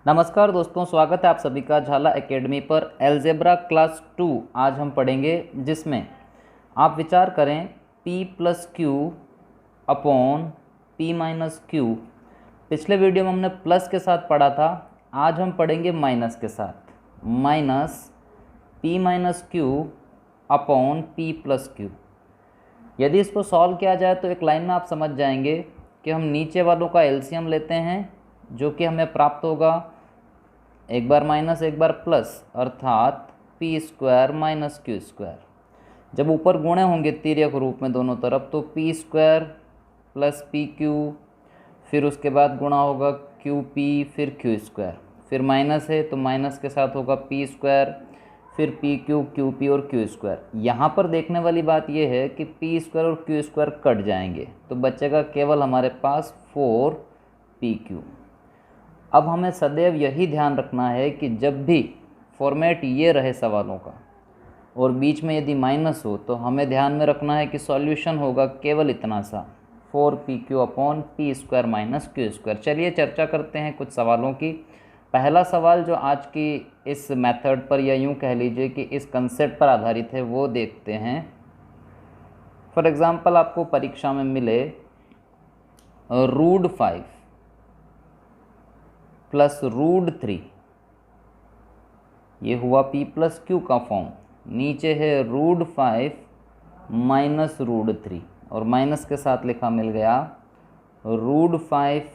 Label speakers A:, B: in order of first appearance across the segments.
A: नमस्कार दोस्तों, स्वागत है आप सभी का झाला एकेडमी पर। एलजेब्रा क्लास 2 आज हम पढ़ेंगे, जिसमें आप विचार करें p plus Q upon p minus Q. पिछले वीडियो में हमने प्लस के साथ पढ़ा था, आज हम पढ़ेंगे माइनस के साथ। Minus p minus Q upon p plus Q. यदि इसको सॉल्व किया जाए तो एक लाइन में आप समझ जाएंगे कि हम नीचे वालों का एलसीएम लेते हैं, जो कि हमें प्राप्त होगा एक बार माइनस एक बार प्लस, अर्थात P square minus Q square. जब ऊपर गुणे होंगे तिर्यक रूप में दोनों तरफ, तो P square plus P Q, फिर उसके बाद गुणा होगा क्यू पी, फिर क्यू स्क्वायर, फिर माइनस है तो माइनस के साथ होगा पी स्क्वायर, फिर पी क्यू, क्यू पी और क्यू स्क्वायर। यहाँ पर देखने वाली बात यह है कि पी स्क्वायर और क्यू स्क्वायर कट जाएंगे, तो बचेगा केवल हमारे पास 4 पी क्यू। अब हमें सदैव यही ध्यान रखना है कि जब भी फॉर्मेट ये रहे सवालों का और बीच में यदि माइनस हो, तो हमें ध्यान में रखना है कि सॉल्यूशन होगा केवल इतना सा, 4 P Q upon P square minus Q square. चलिए चर्चा करते हैं कुछ सवालों की। पहला सवाल जो आज की इस मेथड पर, या यूँ कह लीजिए कि इस कंसेप्ट पर आधारित है, वो देखते हैं। फॉर एग्ज़ाम्पल आपको परीक्षा में मिले √5 प्लस √3, ये हुआ p प्लस क्यू का फॉर्म। नीचे है √5 माइनस √3 और माइनस के साथ लिखा मिल गया √5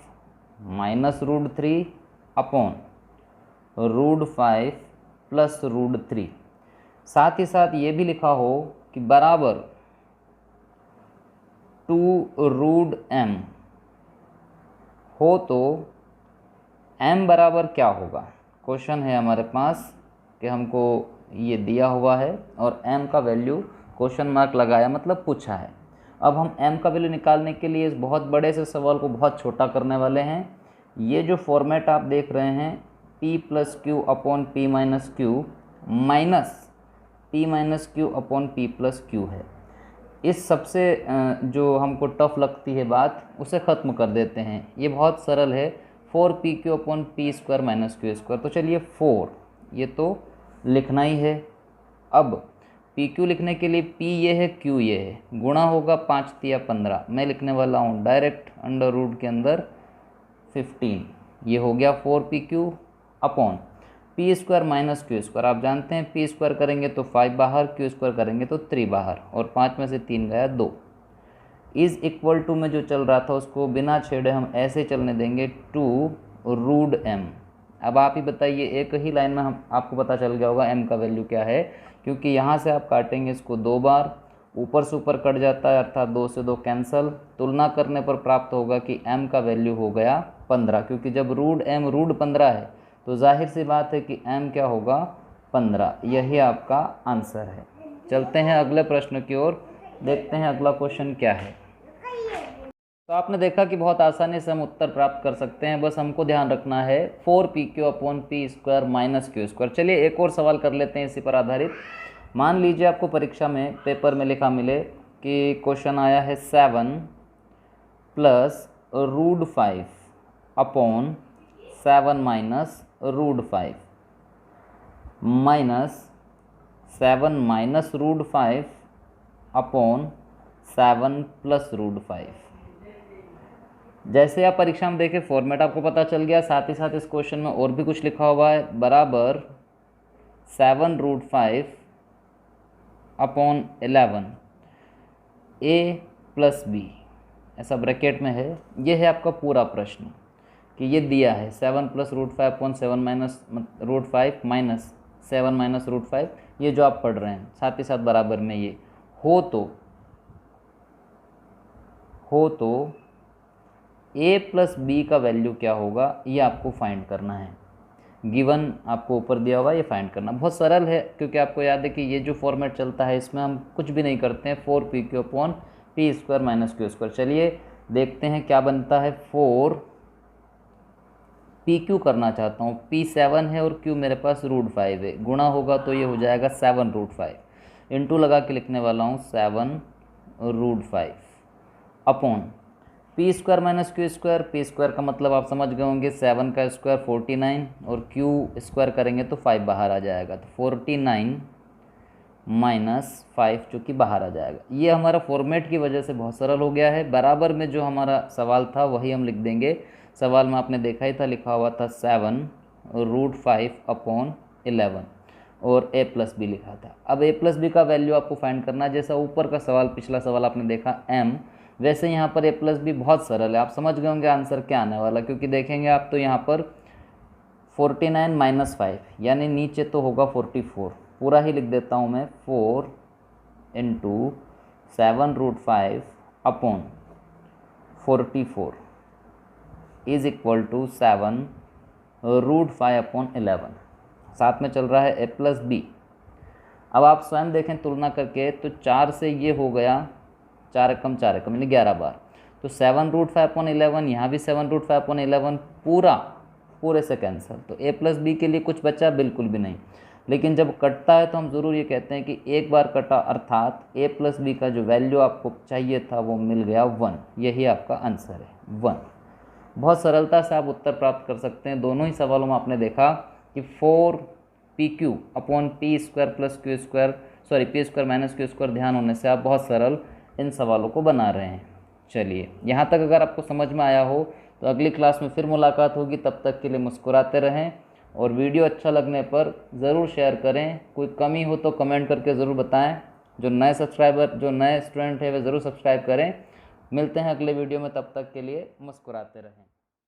A: माइनस √3 अपॉन √5 प्लस √3। साथ ही साथ ये भी लिखा हो कि बराबर 2√m हो तो m बराबर क्या होगा। क्वेश्चन है हमारे पास कि हमको ये दिया हुआ है और m का वैल्यू क्वेश्चन मार्क लगाया, मतलब पूछा है। अब हम m का वैल्यू निकालने के लिए इस बहुत बड़े से सवाल को बहुत छोटा करने वाले हैं। ये जो फॉर्मेट आप देख रहे हैं, p plus Q upon p minus Q minus p minus Q upon p plus Q है। इस सबसे जो हमको टफ लगती है बात, उसे ख़त्म कर देते हैं। ये बहुत सरल है, 4 P Q upon P square minus Q square. तो चलिए 4 ये तो लिखना ही है। अब पी क्यू लिखने के लिए पी ये है, क्यू ये है, गुणा होगा 5 तिया 15। मैं लिखने वाला हूँ डायरेक्ट अंडर रूट के अंदर 15। ये हो गया 4 P Q upon P square minus Q square. आप जानते हैं पी स्क्वायर करेंगे तो 5 बाहर, क्यू स्क्वायर करेंगे तो 3 बाहर, और 5 में से 3 गया 2। इज़ इक्वल टू में जो चल रहा था उसको बिना छेड़े हम ऐसे चलने देंगे 2√m। अब आप ही बताइए, एक ही लाइन में हम आपको पता चल गया होगा m का वैल्यू क्या है, क्योंकि यहाँ से आप काटेंगे इसको 2 बार, ऊपर से ऊपर कट जाता है, अर्थात 2 से 2 कैंसल। तुलना करने पर प्राप्त होगा कि m का वैल्यू हो गया 15, क्योंकि जब √m √15 है तो जाहिर सी बात है कि m क्या होगा 15। यही आपका आंसर है। चलते हैं अगले प्रश्न की ओर, देखते हैं अगला क्वेश्चन क्या है। तो आपने देखा कि बहुत आसानी से हम उत्तर प्राप्त कर सकते हैं, बस हमको ध्यान रखना है 4 P Q upon P square minus Q square. चलिए एक और सवाल कर लेते हैं इसी पर आधारित। मान लीजिए आपको परीक्षा में पेपर में लिखा मिले कि क्वेश्चन आया है 7 plus √5 upon 7 minus √5 minus 7 minus √5 upon 7 plus √5। जैसे आप परीक्षा में देखें, फॉर्मेट आपको पता चल गया। साथ ही साथ इस क्वेश्चन में और भी कुछ लिखा हुआ है, बराबर 7√5 अपॉन 11 a प्लस बी, ऐसा ब्रैकेट में है। ये है आपका पूरा प्रश्न कि ये दिया है 7 plus √5 upon 7 minus √5 minus 7 minus √5, ये जो आप पढ़ रहे हैं। साथ ही साथ बराबर में ये हो तो a प्लस बी का वैल्यू क्या होगा, ये आपको फाइंड करना है। गिवन आपको ऊपर दिया हुआ, ये फाइंड करना बहुत सरल है, क्योंकि आपको याद है कि ये जो फॉर्मेट चलता है इसमें हम कुछ भी नहीं करते हैं, 4 P Q upon P square minus Q square. चलिए देखते हैं क्या बनता है। 4 पी क्यू करना चाहता हूँ, पी 7 है और क्यू मेरे पास √5 है, गुणा होगा तो ये हो जाएगा 7√5, इंटू लगा के लिखने वाला हूँ 7√5 upon P square minus Q square, P square का मतलब आप समझ गए होंगे 7 का स्क्वायर 49 और क्यू स्क्वायर करेंगे तो 5 बाहर आ जाएगा, तो 49 माइनस 5 जो कि बाहर आ जाएगा। ये हमारा फॉर्मेट की वजह से बहुत सरल हो गया है। बराबर में जो हमारा सवाल था वही हम लिख देंगे। सवाल में आपने देखा ही था, लिखा हुआ था 7√5/11 और a प्लस बी लिखा था। अब a प्लस बी का वैल्यू आपको फाइंड करना है। जैसा ऊपर का सवाल, पिछला सवाल आपने देखा m, वैसे यहाँ पर a प्लस बी बहुत सरल है। आप समझ गए होंगे आंसर क्या आने वाला, क्योंकि देखेंगे आप तो यहाँ पर 49 माइनस 5 यानी नीचे तो होगा 44, पूरा ही लिख देता हूँ मैं, 4 इंटू 7√5/44 इज इक्वल टू 7√5/11। साथ में चल रहा है a प्लस बी। अब आप स्वयं देखें तुलना करके, तो 4 से ये हो गया 4 एकम यानी 11 बार, तो 7√5/11, यहाँ भी 7√5/11, पूरे से कैंसिल। तो a प्लस बी के लिए कुछ बचा? बिल्कुल भी नहीं। लेकिन जब कटता है तो हम ज़रूर ये कहते हैं कि एक बार कटा, अर्थात a प्लस बी का जो वैल्यू आपको चाहिए था वो मिल गया 1। यही आपका आंसर है 1। बहुत सरलता से आप उत्तर प्राप्त कर सकते हैं। दोनों ही सवालों में आपने देखा कि 4pq/p² plus Q square, sorry p square minus Q square ध्यान होने से आप बहुत सरल इन सवालों को बना रहे हैं। चलिए, यहाँ तक अगर आपको समझ में आया हो तो अगली क्लास में फिर मुलाकात होगी। तब तक के लिए मुस्कुराते रहें और वीडियो अच्छा लगने पर ज़रूर शेयर करें। कोई कमी हो तो कमेंट करके ज़रूर बताएं। जो नए स्टूडेंट है वे ज़रूर सब्सक्राइब करें। मिलते हैं अगले वीडियो में, तब तक के लिए मुस्कुराते रहें।